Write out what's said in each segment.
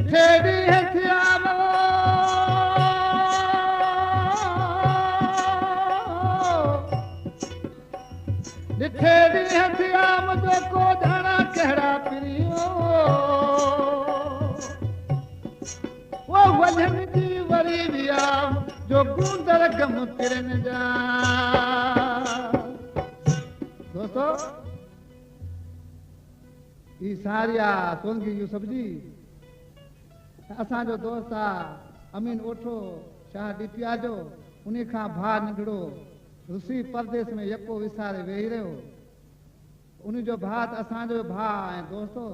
ॾिठे ॾींहं थिया ॾिठे ॾींहं थिया मुंहिंजो को ॼाणा कहिड़ा पिरियो वो वञनि जी वरी विया जो गूंदर गम किरन जा दोस्तो ई सारिया सोनगी यूसुफ जी असांजो दोस्त आहे अमीन ओठो शाह डिपिया जो उन खां भाउ नंढड़ो रूसी परदेस में यको विसारे वेही रहियो उन जो भाउ त असांजो भाउ ऐं दोस्तो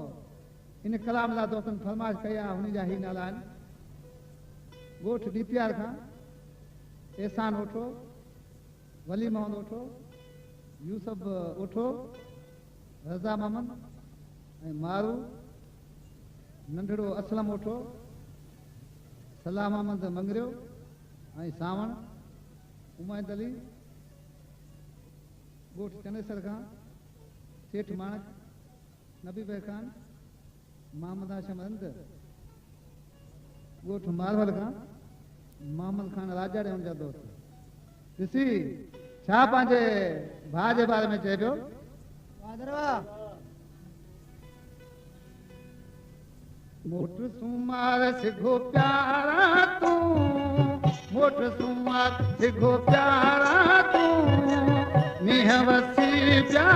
इन कलाम जा दोस्तनि फरमाइश कई आहे हुन जा ही नाला आहिनि ॻोठ डिपियार खां एहसान ओठो वली मोहम्मद ओठो यूसुफ ओठो रज़ा मोहम्मद ऐं मारू नंढड़ो असलम ओठो सलाम अहमद मंगरियो ऐं सावण उमैद अली ॻोठ चनेसर खां सेठ माणक नबी भाई खान मोहम्मद हाशिम अंद ॻोठ मारवल खां मोहम्मद खान राजाड़े हुन जा दोस्त ॾिसी छा पंहिंजे भाउ जे बारे में चए पियो मोट सुमार सिघो प्यारा तूं मोट सुमार सिघो प्यारा तूं मींह वसी पिया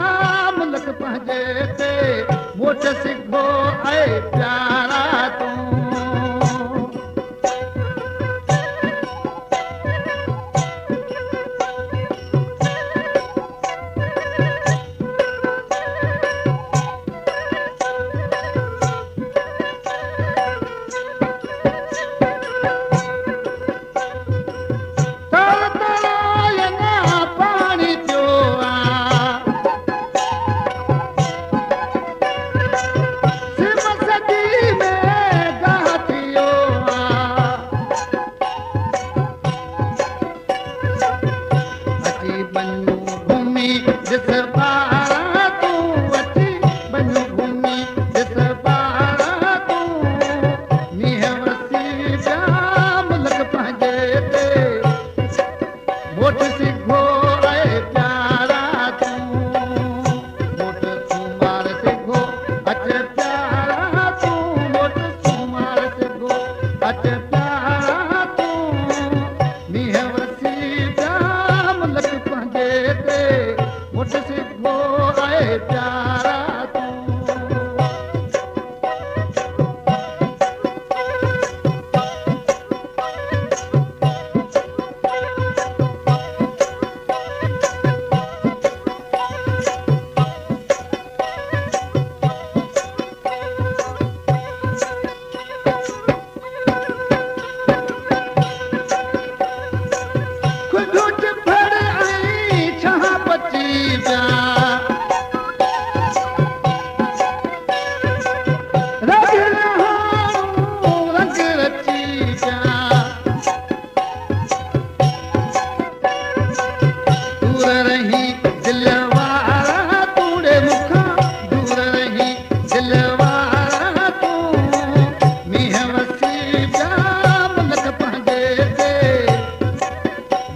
मुल्क पंहिंजे ते मोट सिघो ऐं प्यारा तूं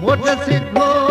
मोट सिघो